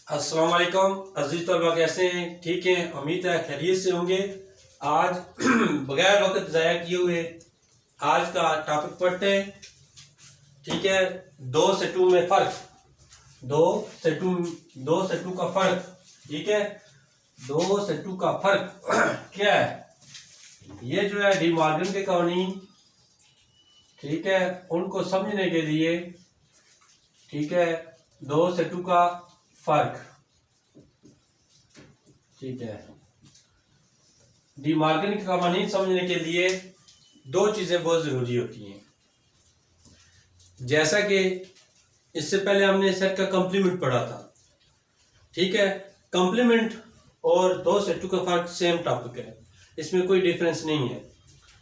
अस्सलाम वालेकुम अजीज तलबा, कैसे हैं? ठीक हैं, उम्मीद है खैरियत से होंगे। आज बगैर वक्त ज़ाया किए हुए आज का टॉपिक पढ़ते हैं। ठीक है, दो से टू में फ़र्क, दो से टू का फ़र्क। ठीक है, दो से टू का फ़र्क क्या है? ये जो है डी मॉर्गन के कवानीन, ठीक है, उनको समझने के लिए, ठीक है, दो से टू का फ़र्क, ठीक है, डी मॉर्गन के कवानीन समझने के लिए दो चीज़ें बहुत ज़रूरी होती हैं। जैसा कि इससे पहले हमने सेट का कॉम्प्लीमेंट पढ़ा था। ठीक है, कॉम्प्लीमेंट और दो से टू का फ़र्क सेम टॉपिक है, इसमें कोई डिफरेंस नहीं है।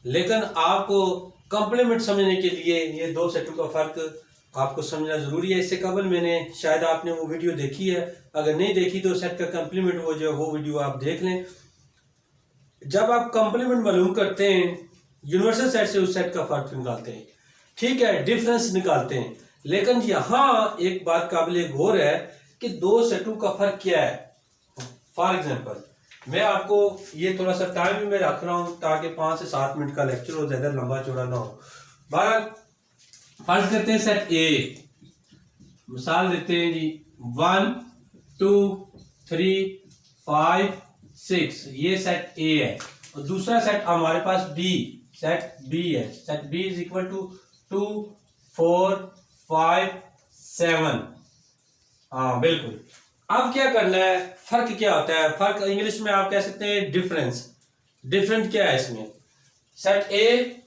लेकिन आपको कॉम्प्लीमेंट समझने के लिए ये दो से टू का फ़र्क आपको समझना ज़रूरी है। इससे कबल मैंने शायद आपने वो वीडियो देखी है, अगर नहीं देखी तो सेट का कॉम्प्लीमेंट वो जो वो वीडियो आप देख लें। जब आप कॉम्प्लीमेंट मालूम करते हैं, यूनिवर्सल सेट से उस सेट का फ़र्क निकालते हैं, ठीक है, डिफरेंस निकालते हैं। लेकिन यहाँ एक बात काबिल गौर है कि दो से टू का फ़र्क क्या है। फॉर एग्जांपल, मैं आपको ये थोड़ा सा टाइम भी मैं रख रहा हूँ ताकि 5 से 7 मिनट का लेक्चर हो, ज़्यादा लंबा चौड़ा ना हो। बहरहाल फर्ज करते हैं सेट ए, मिसाल देते हैं जी 1 2 3 5 6, ये सेट ए है। और दूसरा सेट हमारे पास बी, सेट बी है। Set B is equal to 2 4 5 7। हाँ बिल्कुल। अब क्या करना है, फर्क क्या होता है? फर्क इंग्लिश में आप कह सकते हैं डिफरेंस। डिफरेंट क्या है इसमें? Set A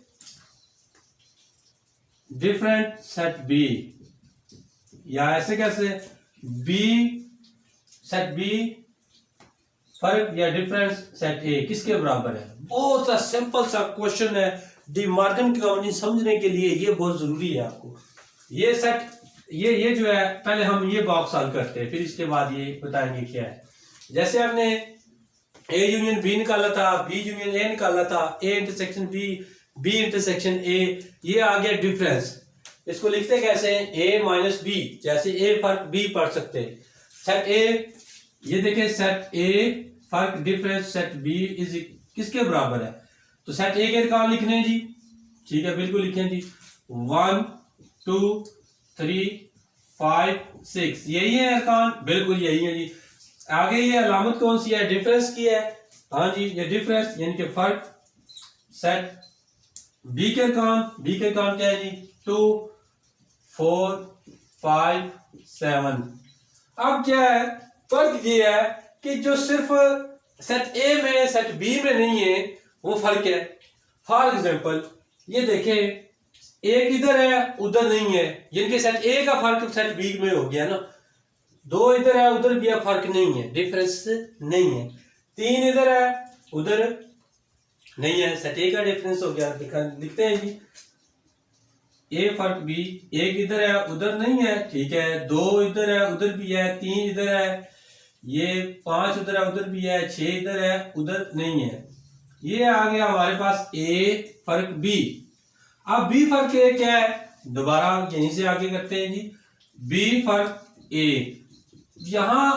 different set B, या ऐसे कैसे बी सेट बी फर्क या डिफरेंस सेट ए किसके बराबर है? बहुत सा सिंपल सा क्वेश्चन है। डी मॉर्गन की कहानी समझने के लिए ये बहुत जरूरी है आपको। ये सेट ये जो है, पहले हम ये बॉक्स सॉल्व करते हैं, फिर इसके बाद ये बताएंगे क्या है। जैसे हमने ए यूनियन बी निकाला था, बी यूनियन ए निकाला था, A intersection B, B intersection A, ये आ गया डिफरेंस। इसको लिखते कैसे हैं? ए माइनस बी, जैसे ए फर्क बी पढ़ सकते हैं। सेट ए, ये देखिए सेट ए फर्क डिफरेंस सेट बी इज किसके बराबर है? तो सेट ए के अरकान लिखने हैं जी, ठीक है, बिल्कुल लिखें जी। 1 2 3 5 6, यही है अरकान, बिल्कुल यही है जी। आगे ये अलामत कौन सी है? डिफरेंस की है। हाँ जी, ये डिफरेंस यानी कि फर्क। सेट बी के अरकान, बी के अरकान क्या है जी? 2 4 5 7। अब क्या है, फर्क ये है कि जो सिर्फ सेट ए में सेट बी में नहीं है, वो फर्क है। फॉर एग्जांपल ये देखें, एक इधर है उधर नहीं है, यानी कि सेट ए का फर्क सेट बी में हो गया ना। 2 इधर है उधर भी है, फर्क नहीं है, डिफरेंस नहीं है। 3 इधर है उधर नहीं है, सेट ए का डिफरेंस हो गया। लिखते हैं जी, ए फर्क बी, एक इधर है उधर नहीं है, ठीक है, 2 इधर है उधर भी है, 3 इधर है, ये 5 उधर है उधर भी है, 6 इधर है उधर नहीं है। ये आ गया हमारे पास ए फर्क बी। अब बी फर्क ए क्या है? दोबारा यहीं से आगे करते हैं जी, बी फर्क ए। यहां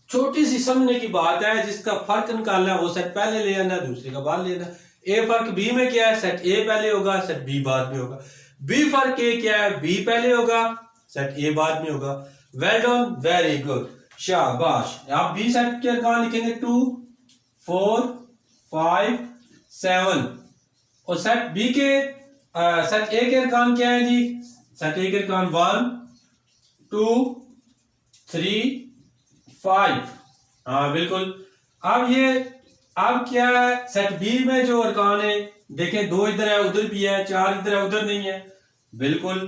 छोटी सी समझने की बात है, जिसका फर्क निकालना है वो सेट पहले ले आना, दूसरे का बाद लेना। ए फर्क बी में क्या है? सेट ए पहले होगा, सेट बी बाद में होगा। बी फर्क ए क्या है? बी पहले होगा, सेट ए बाद में होगा। वेल डन, वेरी गुड, शाबाश। आप बी सेट के अरकान लिखेंगे 2 4 5 7, और सेट बी के सेट ए के अरकान क्या है जी? सेट ए के अरकान 1 2 3 5। हाँ बिल्कुल। अब क्या है, सेट बी में जो अरकान है देखें, 2 इधर है उधर भी है, 4 इधर है उधर नहीं है, बिल्कुल,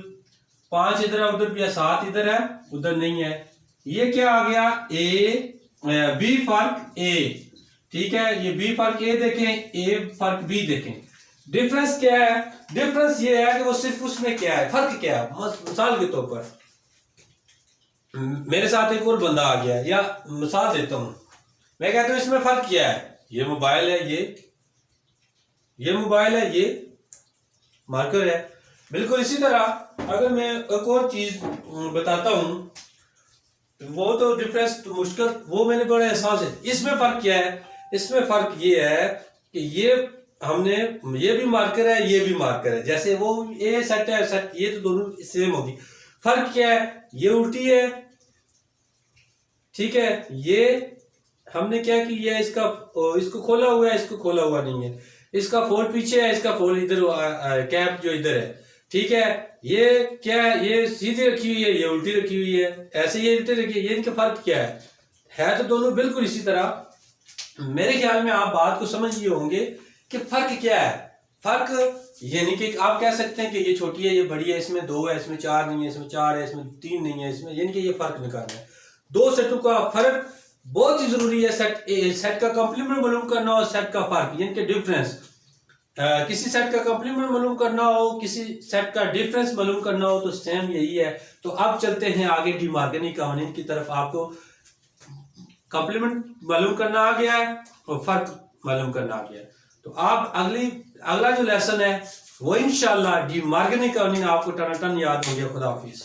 5 इधर है उधर भी है, 7 इधर है उधर नहीं है। ये क्या आ गया? ए बी फर्क ए, ठीक है, ये बी फर्क ए देखें, ए फर्क बी देखें। डिफरेंस क्या है? डिफरेंस ये है कि वो सिर्फ उसमें क्या है, फर्क क्या है। मिसाल के तौर पर मेरे साथ एक और बंदा आ गया, या मिसाल देता हूं, मैं कहता हूं इसमें फर्क क्या है? ये मोबाइल है, ये मोबाइल है, ये मार्कर है। बिल्कुल इसी तरह अगर मैं एक और चीज बताता हूं, वो तो डिफरेंस तो मुश्किल, वो मैंने बड़ा एहसास है। इसमें फर्क क्या है, इसमें फर्क ये है कि ये हमने, ये भी मार्कर है, ये भी मार्कर है, जैसे वो ए सेट है सेट, ये तो दोनों सेम होगी। फर्क क्या है, ये उल्टी है, ठीक है, ये हमने क्या किया है, इसको खोला हुआ है, इसको खोला हुआ नहीं है, इसका फोल्ड पीछे है, इसका फोल्ड इधर, कैप जो इधर है, ठीक है। ये क्या है, ये सीधी रखी हुई है, ये उल्टी रखी हुई है, ऐसे ये उल्टी रखी है, ये इनका फर्क क्या है तो दोनों बिल्कुल इसी तरह। मेरे ख्याल में आप बात को समझ लिए होंगे कि फर्क क्या है। फर्क यानी कि आप कह सकते हैं कि ये छोटी है, ये बड़ी है, इसमें 2 है, इसमें 4 नहीं है, इसमें 4 है, इसमें 3 नहीं है, इसमें, यानी कि ये फर्क निकालना है। दो सेटों का फर्क बहुत ही जरूरी है। सेट का कॉम्प्लीमेंट मालूम करना और सेट का फर्क यानी कि डिफरेंस। किसी सेट का कॉम्प्लीमेंट मालूम करना हो, किसी सेट का डिफरेंस मालूम करना हो, तो सेम यही है। तो अब चलते हैं आगे डी-मॉर्गन कवानीन की तरफ। आपको कॉम्प्लीमेंट मालूम करना आ गया है और फर्क मालूम करना आ गया है। तो आप अगला जो लेसन है वो इंशाल्लाह डी-मॉर्गन कवानीन आपको टनाटन याद होंगे। खुदा हाफिज।